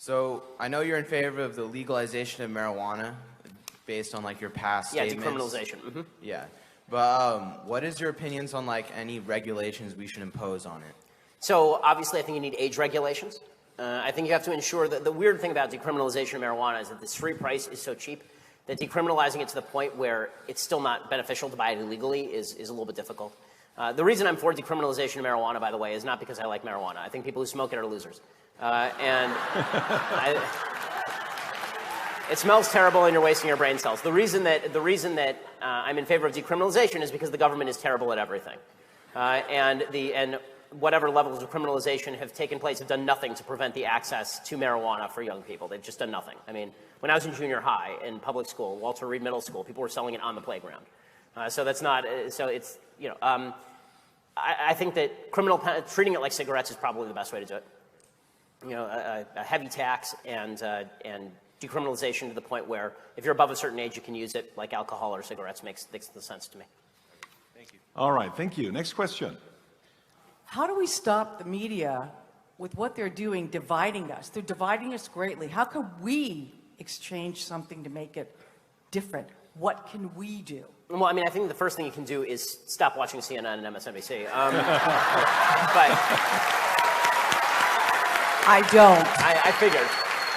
So I know you're in favor of the legalization of marijuana based on like your past statements. Decriminalization. Mm-hmm. Yeah. But what is your opinions on like any regulations we should impose on it? So obviously I think you need age regulations. I think you have to ensure that the weird thing about decriminalization of marijuana is that the street price is so cheap that decriminalizing it to the point where it's still not beneficial to buy it illegally is a little bit difficult. The reason I'm for decriminalization of marijuana, by the way, is not because I like marijuana. I think people who smoke it are losers. It smells terrible and you're wasting your brain cells. The reason that I'm in favor of decriminalization is because the government is terrible at everything. And whatever levels of criminalization have taken place have done nothing to prevent the access to marijuana for young people. They've just done nothing. I mean, when I was in junior high, in public school, Walter Reed Middle School, people were selling it on the playground. So that's not, so it's, you know, I think that treating it like cigarettes is probably the best way to do it. You know, a heavy tax and decriminalization to the point where if you're above a certain age, you can use it like alcohol or cigarettes makes the sense to me. Thank you. All right, thank you. Next question. How do we stop the media with what they're doing, dividing us? They're dividing us greatly. How can we exchange something to make it different? What can we do? Well, I mean, I think the first thing you can do is stop watching CNN and MSNBC. But I don't.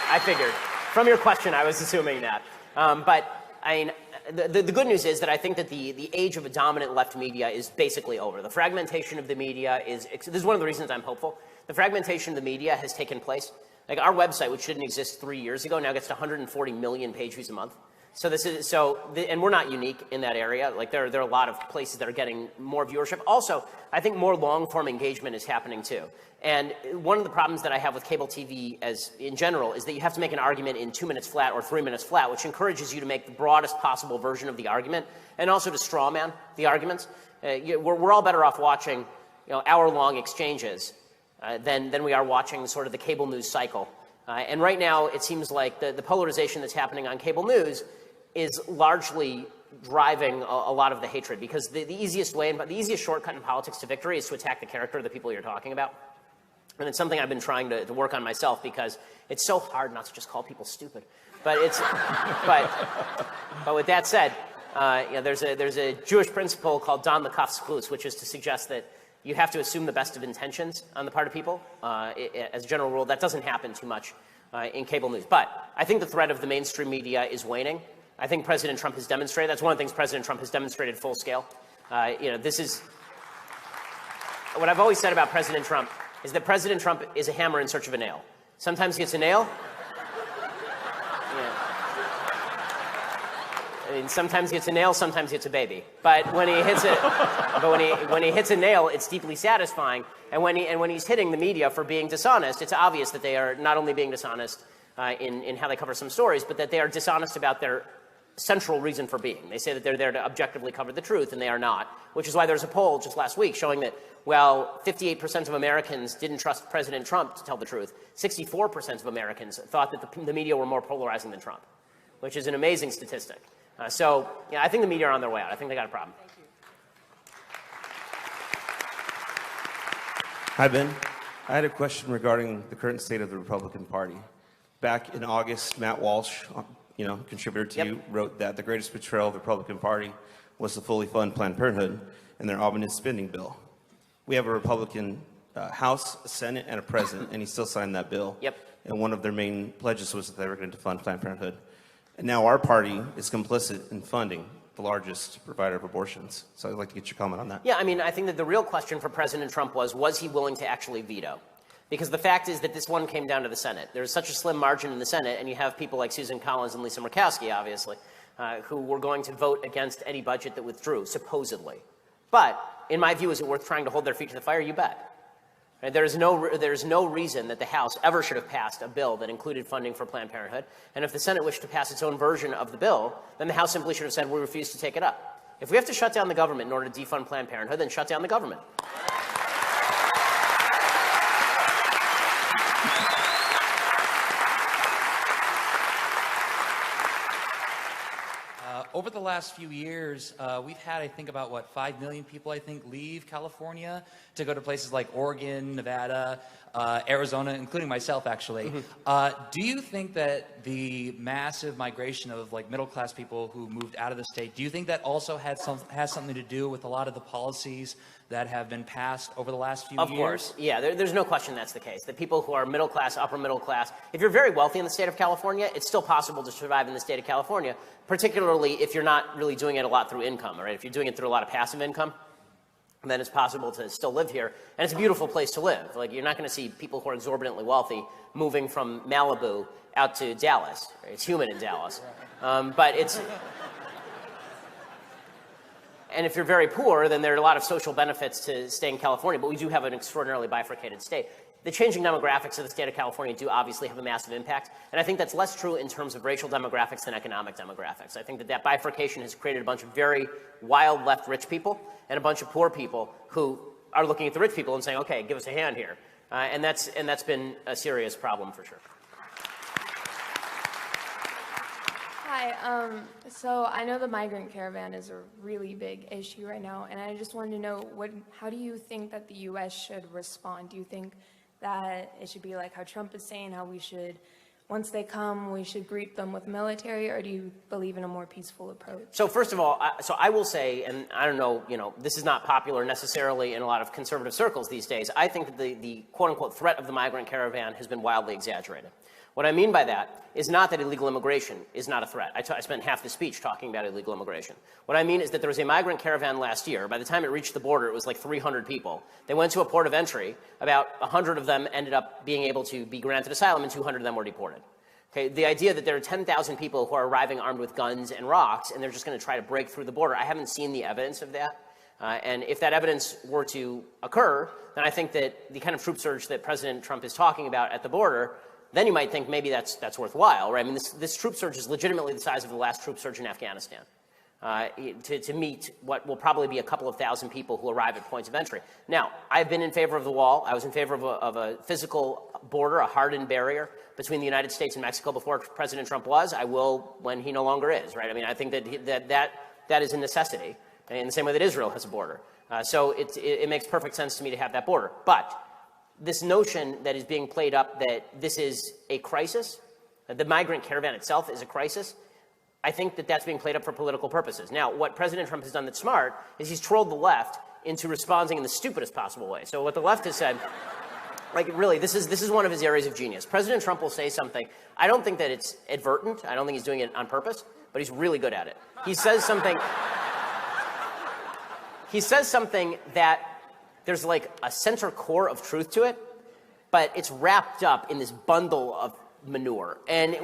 I figured. From your question, I was assuming that. But I mean, the good news is that I think that the age of a dominant left media is basically over. The fragmentation of the media this is one of the reasons I'm hopeful. The fragmentation of the media has taken place. Like our website, which didn't exist 3 years ago, now gets to 140 million page views a month. So and we're not unique in that area. Like there are a lot of places that are getting more viewership. Also, I think more long-form engagement is happening too. And one of the problems that I have with cable TV in general is that you have to make an argument in 2 minutes flat or 3 minutes flat, which encourages you to make the broadest possible version of the argument and also to straw man the arguments. We're all better off watching, hour-long exchanges than we are watching sort of the cable news cycle. And right now, it seems like the polarization that's happening on cable news is largely driving a lot of the hatred, because the easiest shortcut in politics to victory is to attack the character of the people you're talking about. And it's something I've been trying to work on myself, because it's so hard not to just call people stupid. But but with that said, there's a Jewish principle called Dan Lekaf's Klus, which is to suggest that you have to assume the best of intentions on the part of people. As a general rule, that doesn't happen too much in cable news. But I think the threat of the mainstream media is waning. I think President Trump has demonstrated. That's one of the things President Trump has demonstrated full scale. This is what I've always said about President Trump is that President Trump is a hammer in search of a nail. Sometimes he gets a nail. I mean, sometimes he hits a nail, sometimes he hits a baby. But when he hits when he hits a nail, it's deeply satisfying. And when he's hitting the media for being dishonest, it's obvious that they are not only being dishonest in how they cover some stories, but that they are dishonest about their central reason for being. They say that they're there to objectively cover the truth, and they are not. Which is why there's a poll just last week showing that, 58% of Americans didn't trust President Trump to tell the truth. 64% of Americans thought that the media were more polarizing than Trump, which is an amazing statistic. I think the media are on their way out. I think they got a problem. Thank you. Hi, Ben. I had a question regarding the current state of the Republican Party. Back in August, Matt Walsh, contributor to you, wrote that the greatest betrayal of the Republican Party was to fully fund Planned Parenthood and their ominous spending bill. We have a Republican House, a Senate, and a president, and he still signed that bill. Yep. And one of their main pledges was that they were going to fund Planned Parenthood. And now our party is complicit in funding the largest provider of abortions. So I'd like to get your comment on that. Yeah, I mean, I think that the real question for President Trump was he willing to actually veto? Because the fact is that this one came down to the Senate. There's such a slim margin in the Senate, and you have people like Susan Collins and Lisa Murkowski, obviously, who were going to vote against any budget that withdrew, supposedly. But in my view, is it worth trying to hold their feet to the fire? You bet. Right? There's no reason that the House ever should have passed a bill that included funding for Planned Parenthood. And if the Senate wished to pass its own version of the bill, then the House simply should have said, we refuse to take it up. If we have to shut down the government in order to defund Planned Parenthood, then shut down the government. over the last few years, we've had, I think, about, 5 million people, I think, leave California to go to places like Oregon, Nevada, Arizona, including myself, actually. Do you think that the massive migration of middle-class people who moved out of the state, do you think that also has something to do with a lot of the policies that have been passed over the last few years? Of course, yeah, there's no question that's the case. The people who are middle class, upper middle class, if you're very wealthy in the state of California, it's still possible to survive in the state of California, particularly if you're not really doing it a lot through income, right? If you're doing it through a lot of passive income, then it's possible to still live here. And it's a beautiful place to live. You're not going to see people who are exorbitantly wealthy moving from Malibu out to Dallas. Right? It's humid in Dallas. But it's... And if you're very poor, then there are a lot of social benefits to staying in California, but we do have an extraordinarily bifurcated state. The changing demographics of the state of California do obviously have a massive impact, and I think that's less true in terms of racial demographics than economic demographics. I think that bifurcation has created a bunch of very wild left rich people and a bunch of poor people who are looking at the rich people and saying, okay, give us a hand here. And that's been a serious problem for sure. Hi, so I know the migrant caravan is a really big issue right now, and I just wanted to know, how do you think that the U.S. should respond? Do you think that it should be like how Trump is saying, how we should, once they come, we should greet them with military, or do you believe in a more peaceful approach? So first of all, I will say, and I don't know, this is not popular necessarily in a lot of conservative circles these days. I think that the quote-unquote threat of the migrant caravan has been wildly exaggerated. What I mean by that is not that illegal immigration is not a threat. I spent half the speech talking about illegal immigration. What I mean is that there was a migrant caravan last year. By the time it reached the border, it was like 300 people. They went to a port of entry. About 100 of them ended up being able to be granted asylum, and 200 of them were deported. Okay, the idea that there are 10,000 people who are arriving armed with guns and rocks, and they're just going to try to break through the border, I haven't seen the evidence of that. And if that evidence were to occur, then I think that the kind of troop surge that President Trump is talking about at the border, then you might think maybe that's worthwhile, right? I mean, this troop surge is legitimately the size of the last troop surge in Afghanistan to meet what will probably be a couple of thousand people who arrive at points of entry. Now, I've been in favor of the wall. I was in favor of a physical border, a hardened barrier between the United States and Mexico before President Trump was. I will when he no longer is, right? I mean, I think that is a necessity in the same way that Israel has a border. So it makes perfect sense to me to have that border. But this notion that is being played up that this is a crisis, that the migrant caravan itself is a crisis, I think that that's being played up for political purposes. Now, what President Trump has done that's smart is he's trolled the left into responding in the stupidest possible way. So what the left has said, really, this is one of his areas of genius. President Trump will say something. I don't think that it's advertent. I don't think he's doing it on purpose, but he's really good at it. He says something. He says something that there's like a center core of truth to it, but it's wrapped up in this bundle of manure. And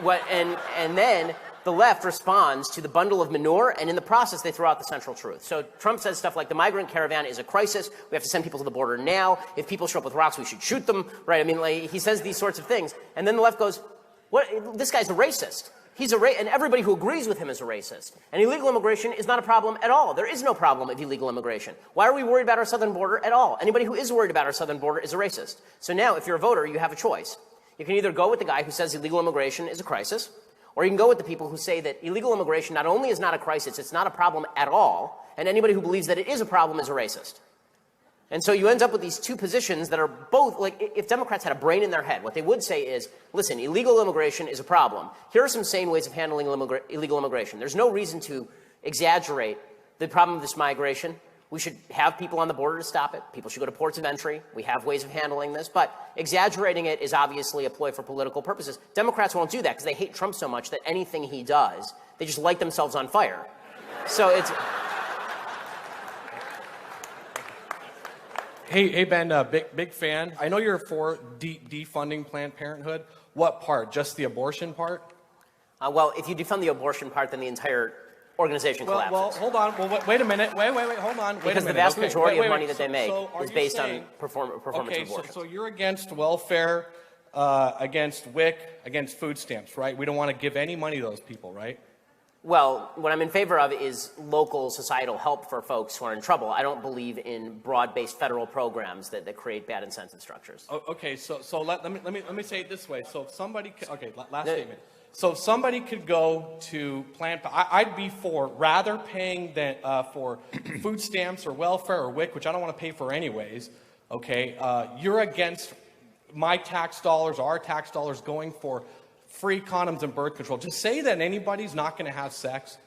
then the left responds to the bundle of manure, and in the process, they throw out the central truth. So Trump says stuff like the migrant caravan is a crisis. We have to send people to the border now. If people show up with rocks, we should shoot them, right? I mean, he says these sorts of things. And then the left goes, "What? This guy's a racist. He's and everybody who agrees with him is a racist. And illegal immigration is not a problem at all. There is no problem of illegal immigration. Why are we worried about our southern border at all? Anybody who is worried about our southern border is a racist. So now, if you're a voter, you have a choice. You can either go with the guy who says illegal immigration is a crisis, or you can go with the people who say that illegal immigration not only is not a crisis, it's not a problem at all, and anybody who believes that it is a problem is a racist. And so you end up with these two positions that are both, if Democrats had a brain in their head, what they would say is, listen, illegal immigration is a problem. Here are some sane ways of handling illegal immigration. There's no reason to exaggerate the problem of this migration. We should have people on the border to stop it. People should go to ports of entry. We have ways of handling this. But exaggerating it is obviously a ploy for political purposes. Democrats won't do that because they hate Trump so much that anything he does, they just light themselves on fire. So it's... Hey Ben, big fan. I know you're for defunding Planned Parenthood. What part? Just the abortion part? Well, if you defund the abortion part, then the entire organization collapses. Well, hold on. Well, wait a minute. Wait, hold on. Because the vast majority of money that they make is based on performance of abortion. So you're against welfare, against WIC, against food stamps, right? We don't want to give any money to those people, right? Well, what I'm in favor of is local societal help for folks who are in trouble. I don't believe in broad-based federal programs that create bad incentive structures. Okay, so let me say it this way. So if somebody, last statement. So if somebody could go to I'd be for rather paying than, for food stamps or welfare or WIC, which I don't want to pay for anyways, okay? You're against my tax dollars, our tax dollars going for free condoms and birth control. Just say that anybody's not going to have sex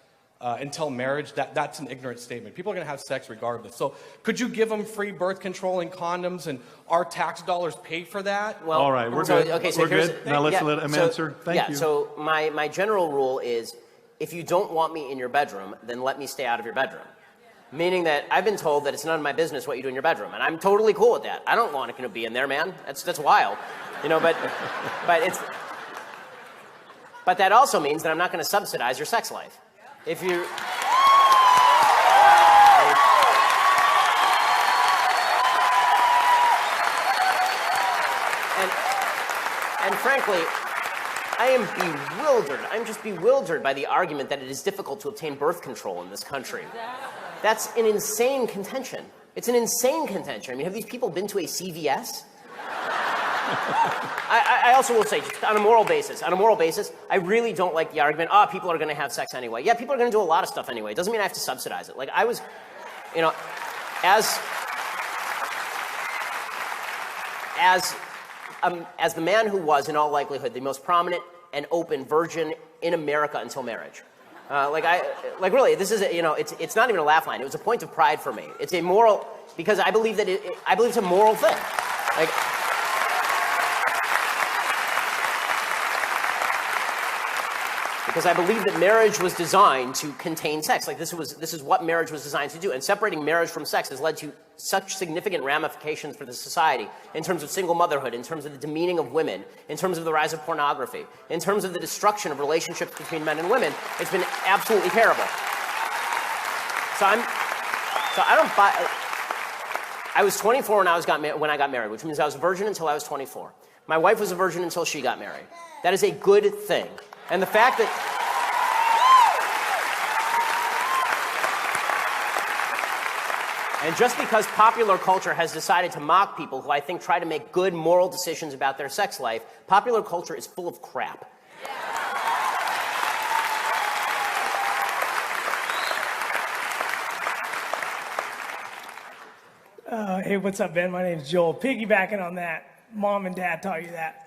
until marriage, that's an ignorant statement. People are going to have sex regardless. So could you give them free birth control and condoms and our tax dollars pay for that? Well, All right, we're so, good. Okay, so We're here's, good. Now let's let him answer. Thank you. So my general rule is, if you don't want me in your bedroom, then let me stay out of your bedroom. Meaning that I've been told that it's none of my business what you do in your bedroom, and I'm totally cool with that. I don't want to be in there, man. That's wild, you know. But that also means that I'm not going to subsidize your sex life. If you and frankly, I am bewildered. I'm just bewildered by the argument that it is difficult to obtain birth control in this country. That's an insane contention. It's an insane contention. I mean, have these people been to a CVS? I also will say, just on a moral basis, I really don't like the argument, people are going to have sex anyway. Yeah, people are going to do a lot of stuff anyway. It doesn't mean I have to subsidize it. Like, I was, you know, as the man who was, in all likelihood, the most prominent and open virgin in America until marriage. Really, this is, it's not even a laugh line. It was a point of pride for me. It's a moral, because I believe that I believe it's a moral thing. Like, because I believe that marriage was designed to contain sex. Like, this is what marriage was designed to do. And separating marriage from sex has led to such significant ramifications for the society in terms of single motherhood, in terms of the demeaning of women, in terms of the rise of pornography, in terms of the destruction of relationships between men and women. It's been absolutely terrible. I was 24 when I got married, which means I was a virgin until I was 24. My wife was a virgin until she got married. That is a good thing. And the fact that just because popular culture has decided to mock people who I think try to make good moral decisions about their sex life, popular culture is full of crap. Hey, what's up, Ben? My name's Joel. Piggybacking on that, mom and dad taught you that.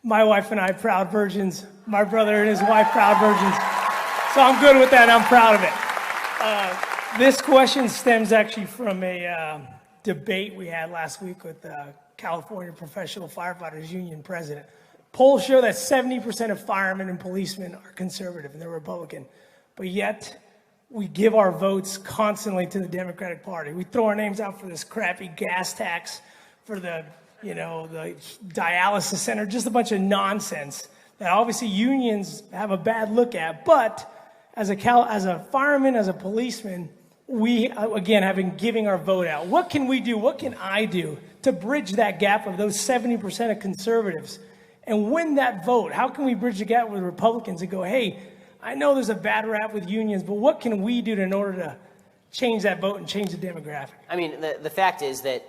My wife and I, proud virgins. My brother and his wife, proud virgins. So I'm good with that. I'm proud of it. This question stems actually from a debate we had last week with the California Professional Firefighters Union president. Polls show that 70% of firemen and policemen are conservative and they're Republican. But yet, we give our votes constantly to the Democratic Party. We throw our names out for this crappy gas tax, for the dialysis center, just a bunch of nonsense that obviously unions have a bad look at. But as a fireman, as a policeman, we, again, have been giving our vote out. What can we do? What can I do to bridge that gap of those 70% of conservatives and win that vote? How can we bridge the gap with Republicans and go, hey, I know there's a bad rap with unions, but what can we do in order to change that vote and change the demographic? I mean, the fact is that,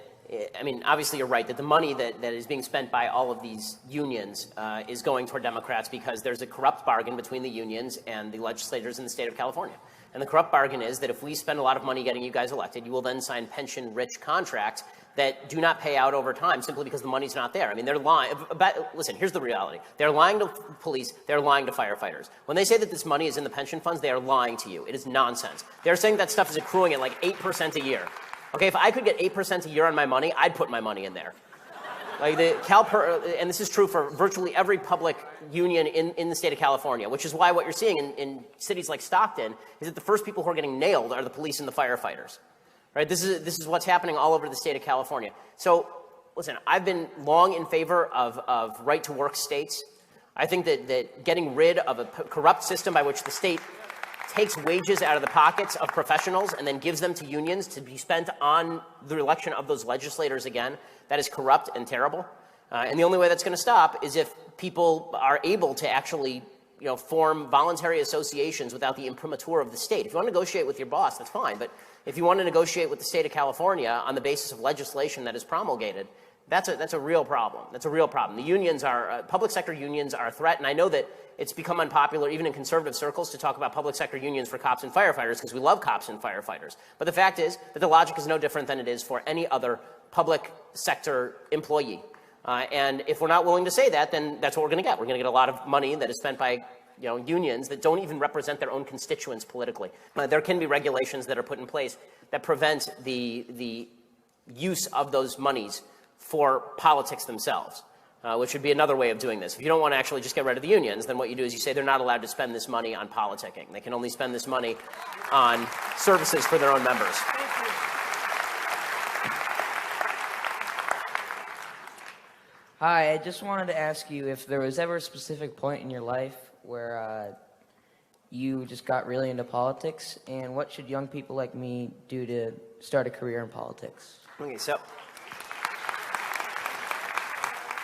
obviously you're right, that the money that is being spent by all of these unions is going toward Democrats because there's a corrupt bargain between the unions and the legislators in the state of California. And the corrupt bargain is that if we spend a lot of money getting you guys elected, you will then sign pension-rich contracts that do not pay out over time simply because the money's not there. I mean, they're lying. Listen, here's the reality. They're lying to police. They're lying to firefighters. When they say that this money is in the pension funds, they are lying to you. It is nonsense. They're saying that stuff is accruing at like 8% a year. Okay, if I could get 8% a year on my money, I'd put my money in there. Like and this is true for virtually every public union in the state of California, which is why what you're seeing in cities like Stockton is that the first people who are getting nailed are the police and the firefighters. Right? This is what's happening all over the state of California. So, listen, I've been long in favor of right-to-work states. I think that getting rid of a corrupt system by which the state takes wages out of the pockets of professionals and then gives them to unions to be spent on the election of those legislators again, that is corrupt and terrible. And the only way that's going to stop is if people are able to actually form voluntary associations without the imprimatur of the state. If you want to negotiate with your boss, that's fine. But if you want to negotiate with the state of California on the basis of legislation that is promulgated, That's a real problem. That's a real problem. The unions are, public sector unions are a threat, and I know that it's become unpopular even in conservative circles to talk about public sector unions for cops and firefighters because we love cops and firefighters. But the fact is that the logic is no different than it is for any other public sector employee. And if we're not willing to say that, then that's what we're going to get. We're going to get a lot of money that is spent by unions that don't even represent their own constituents politically. There can be regulations that are put in place that prevent the use of those monies for politics themselves, which would be another way of doing this. If you don't want to actually just get rid of the unions, then what you do is you say they're not allowed to spend this money on politicking. They can only spend this money on services for their own members. Hi, I just wanted to ask you if there was ever a specific point in your life where you just got really into politics, and what should young people like me do to start a career in politics? Okay,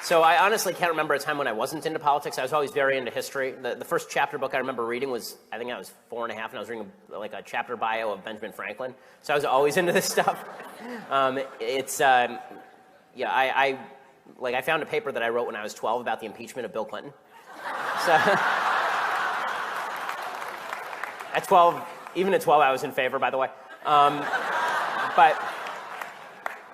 so I honestly can't remember a time when I wasn't into politics. I was always very into history. The first chapter book I remember reading was, I think I was 4 and a half, and I was reading like a chapter bio of Benjamin Franklin. So I was always into this stuff. I found a paper that I wrote when I was 12 about the impeachment of Bill Clinton. So at 12, even at 12, I was in favor, by the way.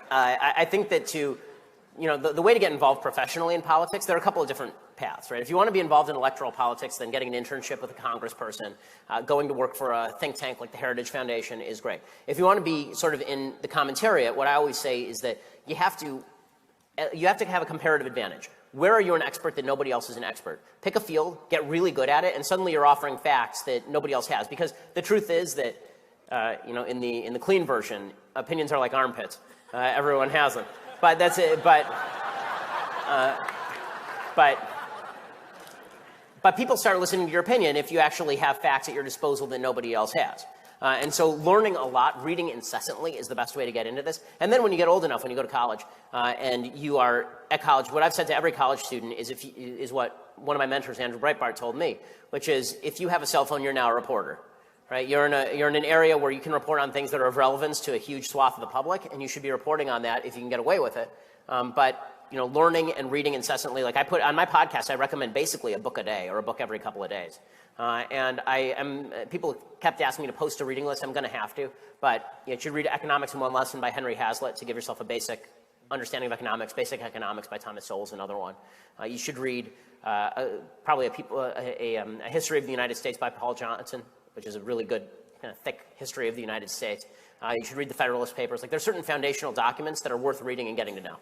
I think that the way to get involved professionally in politics, there are a couple of different paths, right? If you want to be involved in electoral politics, then getting an internship with a congressperson, going to work for a think tank like the Heritage Foundation is great. If you want to be sort of in the commentariat, what I always say is that you have to have a comparative advantage. Where are you an expert that nobody else is an expert? Pick a field, get really good at it, and suddenly you're offering facts that nobody else has. Because the truth is that, in the clean version, opinions are like armpits. Everyone has them. But that's it. But people start listening to your opinion if you actually have facts at your disposal that nobody else has. And so learning a lot, reading incessantly is the best way to get into this. And then when you get old enough, when you go to college, and you are at college, what I've said to every college student is what one of my mentors, Andrew Breitbart, told me, which is if you have a cell phone, you're now a reporter. Right? You're in an area where you can report on things that are of relevance to a huge swath of the public, and you should be reporting on that if you can get away with it. But learning and reading incessantly, like I put on my podcast, I recommend basically a book a day or a book every couple of days. And people kept asking me to post a reading list. I'm going to have to, but you should read Economics in One Lesson by Henry Hazlitt to give yourself a basic understanding of economics. Basic Economics by Thomas Sowell's another one. You should read probably a History of the United States by Paul Johnson, which is a really good kind of thick history of the United States. You should read the Federalist Papers. Like there's certain foundational documents that are worth reading and getting to know.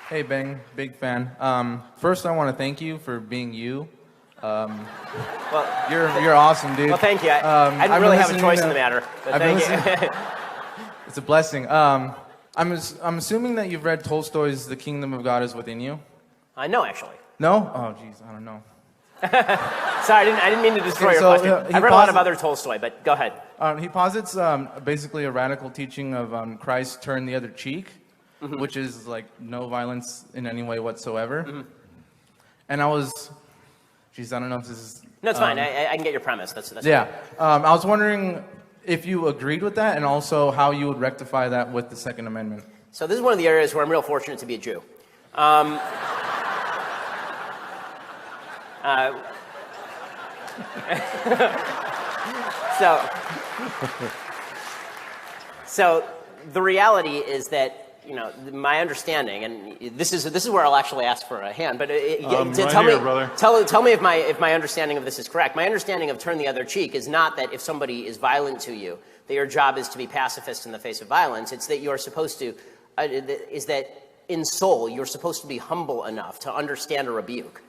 Hey, Bang, big fan. First, I want to thank you for being you. Well, you're awesome, dude. Well, thank you. I didn't really have a choice in the matter, but thank you. It's a blessing. I'm assuming that you've read Tolstoy's The Kingdom of God is Within You? No, actually. No? Oh, geez, I don't know. Sorry, I didn't mean to destroy your question. I've read a lot of other Tolstoy, but go ahead. He posits basically a radical teaching of Christ turn the other cheek, which is like no violence in any way whatsoever. And I was, geez, I don't know if this is... No, it's fine. I can get your premise. That's yeah. I was wondering if you agreed with that and also how you would rectify that with the Second Amendment. So this is one of the areas where I'm real fortunate to be a Jew. So the reality is that my understanding, and this is where I'll actually ask for a hand. But tell me if my understanding of this is correct. My understanding of turn the other cheek is not that if somebody is violent to you, that your job is to be pacifist in the face of violence. It's that you're supposed to is that in soul you're supposed to be humble enough to understand a rebuke.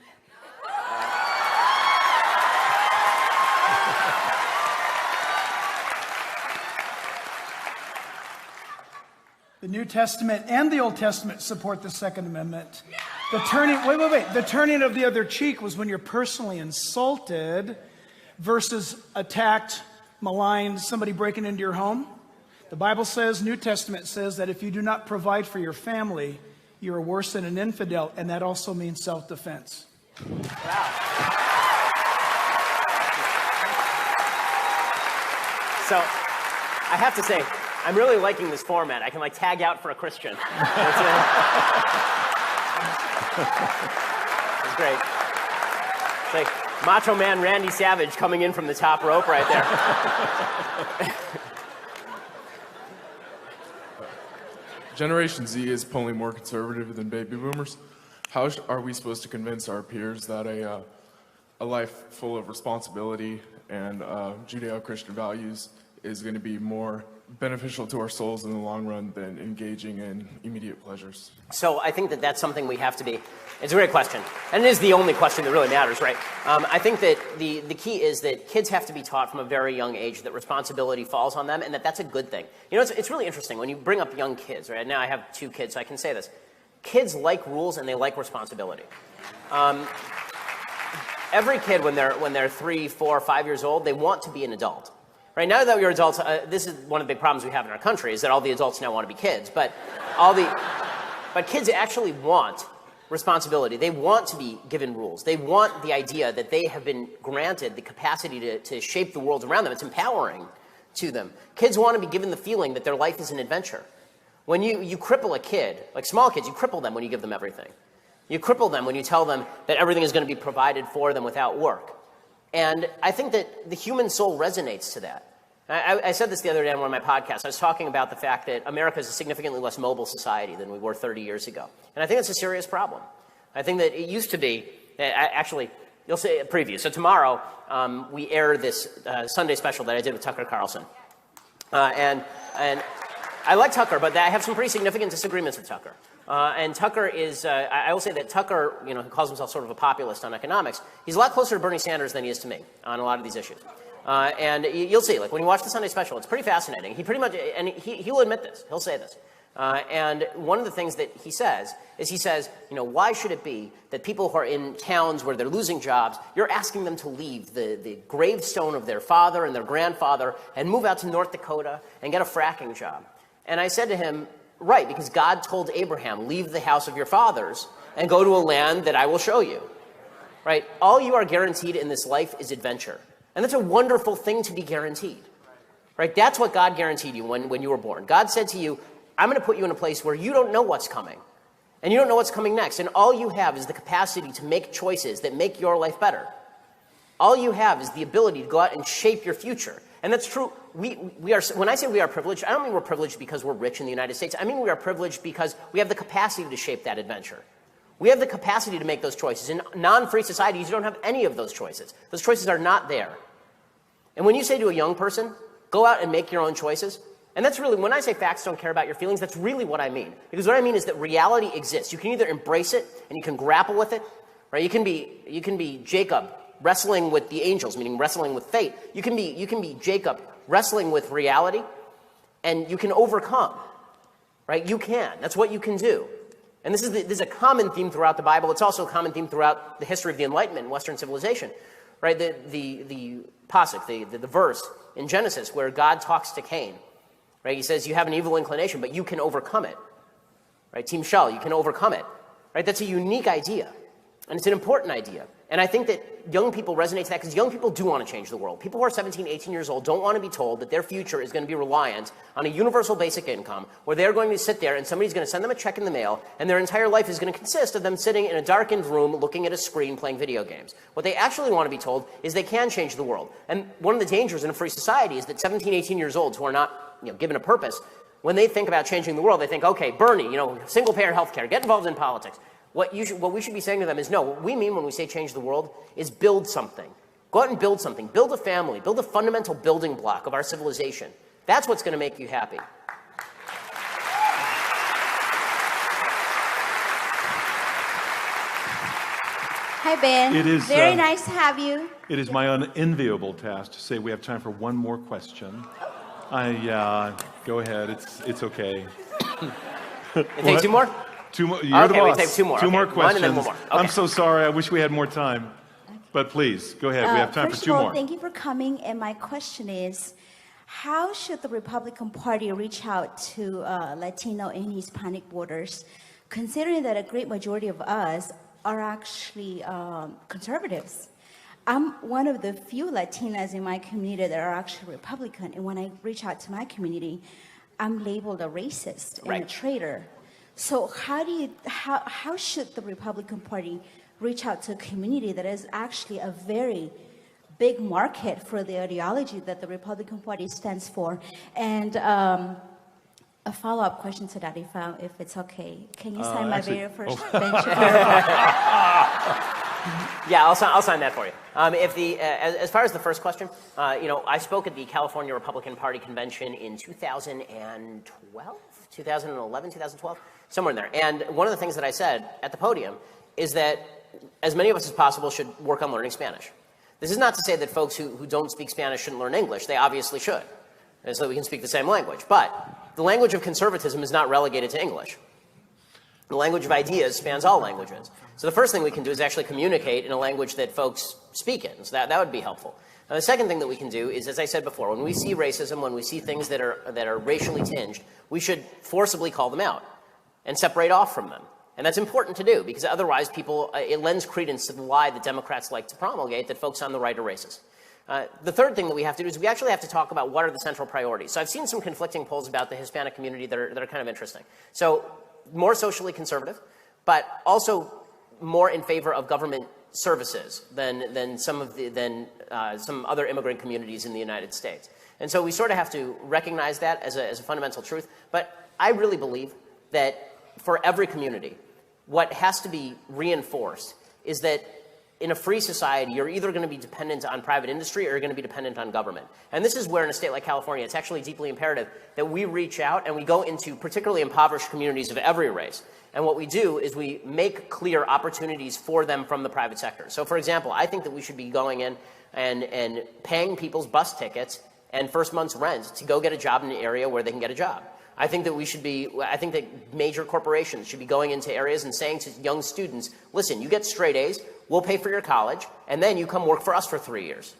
The New Testament and the Old Testament support the Second Amendment. The turning, the turning of the other cheek was when you're personally insulted versus attacked, maligned, somebody breaking into your home. The Bible says, New Testament says that if you do not provide for your family, you are worse than an infidel, and that also means self-defense. Wow. I have to say, I'm really liking this format. I can like tag out for a Christian. That's great. It's like Macho Man Randy Savage coming in from the top rope right there. Generation Z is polling more conservative than baby boomers. How are we supposed to convince our peers that a life full of responsibility and Judeo-Christian values is going to be more beneficial to our souls in the long run than engaging in immediate pleasures? So I think that that's something we have to be. It's a great question, and it is the only question that really matters, right? I think that the key is that kids have to be taught from a very young age that responsibility falls on them, and that that's a good thing. You know, it's really interesting when you bring up young kids, right? Now I have 2 kids, so I can say this. Kids like rules and they like responsibility. Every kid, when they're 3, 4, 5 years old, they want to be an adult. Right now that we're adults, this is one of the big problems we have in our country is that all the adults now want to be kids, but kids actually want responsibility. They want to be given rules. They want the idea that they have been granted the capacity to shape the world around them. It's empowering to them. Kids want to be given the feeling that their life is an adventure. When you cripple a kid, like small kids, you cripple them when you give them everything. You cripple them when you tell them that everything is going to be provided for them without work. And I think that the human soul resonates to that. I said this the other day on one of my podcasts. I was talking about the fact that America is a significantly less mobile society than we were 30 years ago. And I think it's a serious problem. I think that it used to be, actually, you'll see a preview. So tomorrow, we air this Sunday special that I did with Tucker Carlson. And I like Tucker, but I have some pretty significant disagreements with Tucker. And Tucker is, I will say that Tucker, you know, who calls himself sort of a populist on economics, he's a lot closer to Bernie Sanders than he is to me on a lot of these issues. And you'll see, like when you watch the Sunday special, it's pretty fascinating. He pretty much, and he'll admit this, he'll say this. And one of the things that he says is you know, why should it be that people who are in towns where they're losing jobs, you're asking them to leave the gravestone of their father and their grandfather and move out to North Dakota and get a fracking job? And I said to him, right, because God told Abraham, leave the house of your fathers and go to a land that I will show you. Right? All you are guaranteed in this life is adventure. And that's a wonderful thing to be guaranteed. Right? That's what God guaranteed you when you were born. God said to you, I'm going to put you in a place where you don't know what's coming. And you don't know what's coming next. And all you have is the capacity to make choices that make your life better. All you have is the ability to go out and shape your future. And that's true. We are, when I say we are privileged, I don't mean we're privileged because we're rich in the United States. I mean we are privileged because we have the capacity to shape that adventure. We have the capacity to make those choices. In non-free societies, you don't have any of those choices. Those choices are not there. And when you say to a young person, go out and make your own choices, and that's really, when I say facts don't care about your feelings, that's really what I mean. Because what I mean is that reality exists. You can either embrace it and you can grapple with it, right? You can be Jacob wrestling with the angels, meaning wrestling with fate. You can be Jacob wrestling with reality, and you can overcome, right? You can. That's what you can do. And this is a common theme throughout the Bible. It's also a common theme throughout the history of the Enlightenment in Western civilization, right? The pasuk, the verse in Genesis where God talks to Cain, right? He says, you have an evil inclination, but you can overcome it, right? Team Shell, you can overcome it, right? That's a unique idea, and it's an important idea. And I think that young people resonate to that because young people do want to change the world. People who are 17, 18 years old don't want to be told that their future is going to be reliant on a universal basic income where they're going to sit there and somebody's going to send them a check in the mail and their entire life is going to consist of them sitting in a darkened room looking at a screen playing video games. What they actually want to be told is they can change the world. And one of the dangers in a free society is that 17, 18 years olds who are not, you know, given a purpose, when they think about changing the world, they think, okay, Bernie, you know, single-payer healthcare, get involved in politics. What we should be saying to them is, no, what we mean when we say change the world is build something. Go out and build something. Build a family. Build a fundamental building block of our civilization. That's what's going to make you happy. Hi, Ben. It is very nice to have you. It is my unenviable task to say we have time for one more question. Go ahead. It's okay. Take 2 more? 2 more. You're the boss. We take 2 more. 2 more One questions. and then 1 more. Okay. I'm so sorry. I wish we had more time. But please, go ahead. We have time for 2 more. Thank you for coming. And my question is, how should the Republican Party reach out to Latino and Hispanic voters, considering that a great majority of us are actually conservatives? I'm one of the few Latinas in my community that are actually Republican, and when I reach out to my community, I'm labeled a racist and a traitor. So how should the Republican Party reach out to a community that is actually a very big market for the ideology that the Republican Party stands for? And a follow-up question to that, if it's okay. Can you sign my very first Ben Shapiro? Yeah, I'll sign that for you. As far as the first question, I spoke at the California Republican Party convention in 2011, 2012, somewhere in there. And one of the things that I said at the podium is that as many of us as possible should work on learning Spanish. This is not to say that folks who don't speak Spanish shouldn't learn English. They obviously should, so that we can speak the same language. But the language of conservatism is not relegated to English. The language of ideas spans all languages. So the first thing we can do is actually communicate in a language that folks speak in. So that would be helpful. Now, the second thing that we can do is, as I said before, when we see racism, when we see things that are racially tinged, we should forcibly call them out and separate off from them. And that's important to do, because otherwise it lends credence to the lie that Democrats like to promulgate, that folks on the right are racist. The third thing that we have to do is we actually have to talk about what are the central priorities. So I've seen some conflicting polls about the Hispanic community that are kind of interesting. So more socially conservative, but also more in favor of government services than some other immigrant communities in the United States. And so we sort of have to recognize that as a fundamental truth. But I really believe that for every community, what has to be reinforced is that in a free society, you're either going to be dependent on private industry or you're going to be dependent on government. And this is where, in a state like California, it's actually deeply imperative that we reach out and we go into particularly impoverished communities of every race. And what we do is we make clear opportunities for them from the private sector. So, for example, I think that we should be going in and paying people's bus tickets and first month's rent to go get a job in an area where they can get a job. I think that major corporations should be going into areas and saying to young students, listen, you get straight A's, we'll pay for your college, and then you come work for us for 3 years.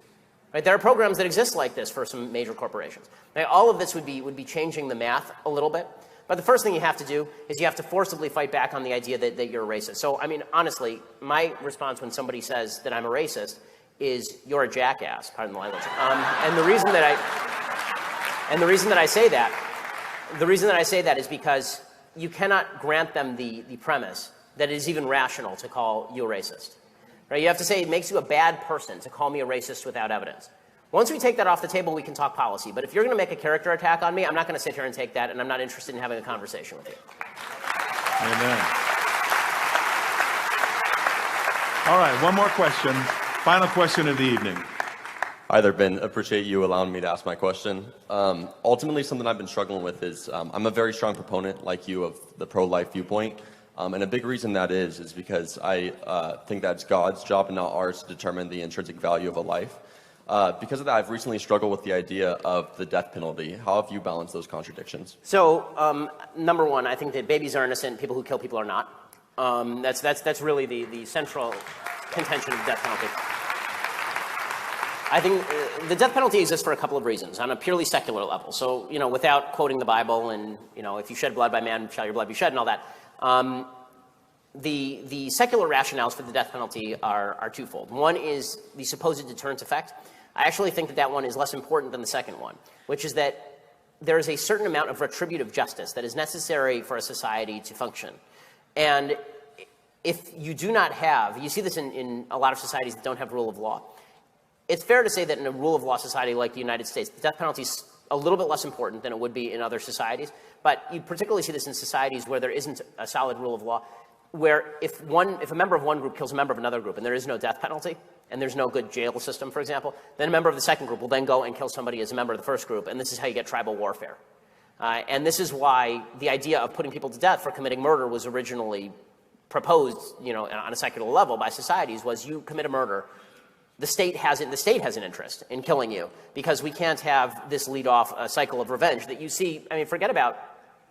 Right? There are programs that exist like this for some major corporations. Now, all of this would be changing the math a little bit. But the first thing you have to do is you have to forcibly fight back on the idea that you're a racist. So, I mean, honestly, my response when somebody says that I'm a racist is, you're a jackass, pardon the language. And the reason that I say that is because you cannot grant them the premise that it is even rational to call you a racist. Right? You have to say it makes you a bad person to call me a racist without evidence. Once we take that off the table, we can talk policy. But if you're going to make a character attack on me, I'm not going to sit here and take that, and I'm not interested in having a conversation with you. Amen. All right, one more question. Final question of the evening. Hi there, Ben. Appreciate you allowing me to ask my question. Ultimately, something I've been struggling with is I'm a very strong proponent, like you, of the pro-life viewpoint. And a big reason that is because I think that it's God's job and not ours to determine the intrinsic value of a life. Because of that, I've recently struggled with the idea of the death penalty. How have you balanced those contradictions? So, number one, I think that babies are innocent, people who kill people are not. That's really the central contention of the death penalty. I think the death penalty exists for a couple of reasons on a purely secular level. So, without quoting the Bible and, if you shed blood by man, shall your blood be shed and all that. The secular rationales for the death penalty are twofold. One is the supposed deterrent effect. I actually think that one is less important than the second one, which is that there is a certain amount of retributive justice that is necessary for a society to function. And if you do not have, you see this in a lot of societies that don't have rule of law. It's fair to say that in a rule of law society like the United States, the death penalty is a little bit less important than it would be in other societies. But you particularly see this in societies where there isn't a solid rule of law, where if a member of one group kills a member of another group and there is no death penalty, and there's no good jail system, for example, then a member of the second group will then go and kill somebody as a member of the first group, and this is how you get tribal warfare. And this is why the idea of putting people to death for committing murder was originally proposed, on a secular level by societies, was you commit a murder, the state has an interest in killing you, because we can't have this lead off a cycle of revenge that you see. I mean, forget about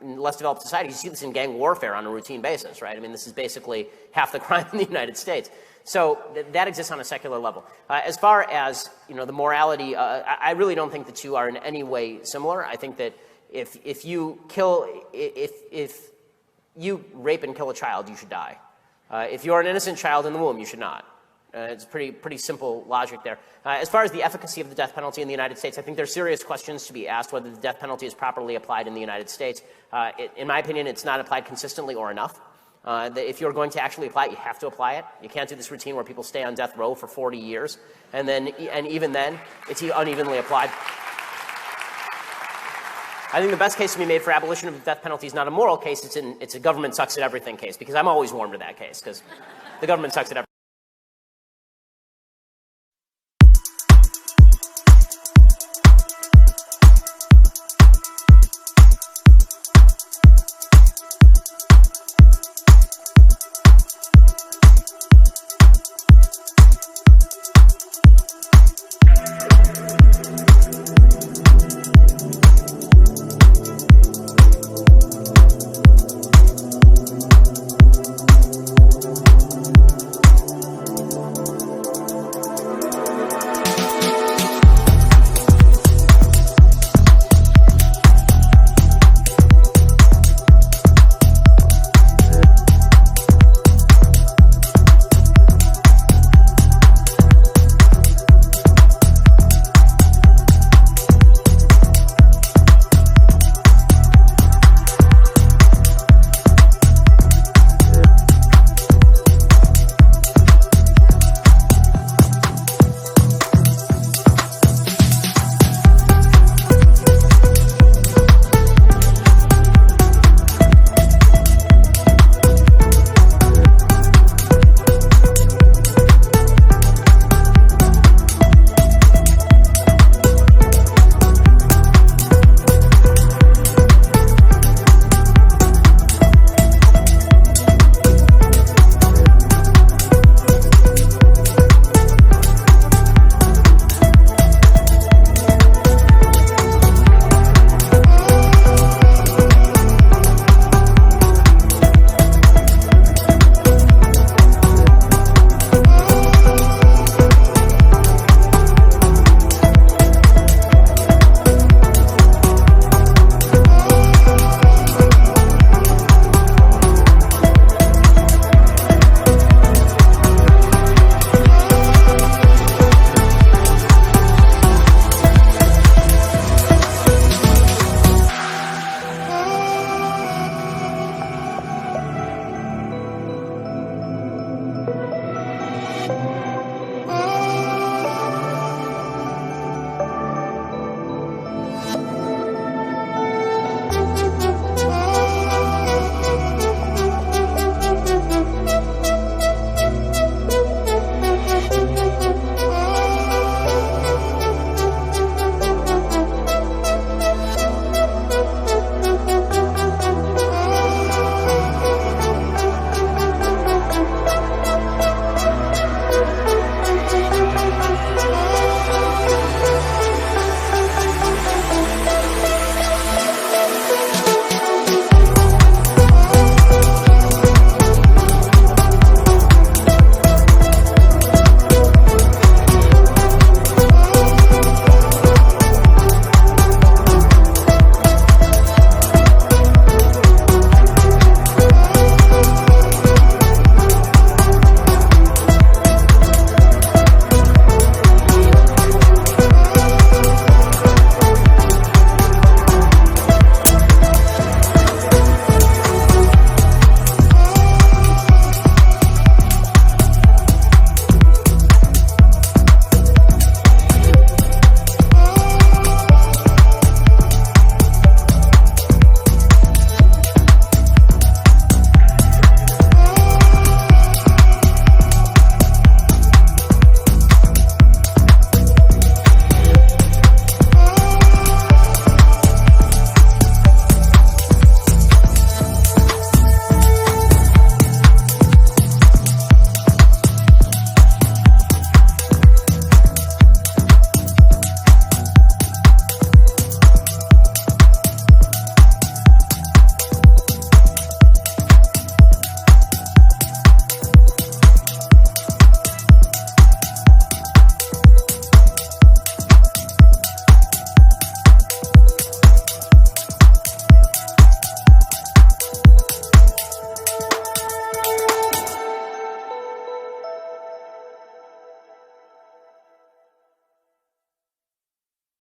in less developed societies. You see this in gang warfare on a routine basis, right? I mean, this is basically half the crime in the United States. So that exists on a secular level. As far as the morality, I really don't think the two are in any way similar. I think that if you rape and kill a child, you should die. If you're an innocent child in the womb, you should not. It's pretty simple logic there. As far as the efficacy of the death penalty in the United States, I think there's serious questions to be asked whether the death penalty is properly applied in the United States. In my opinion, it's not applied consistently or enough. If you're going to actually apply it, you have to apply it. You can't do this routine where people stay on death row for 40 years, and even then, it's unevenly applied. I think the best case to be made for abolition of the death penalty is not a moral case, it's a government sucks at everything case, because I'm always warm to that case, because the government sucks at everything.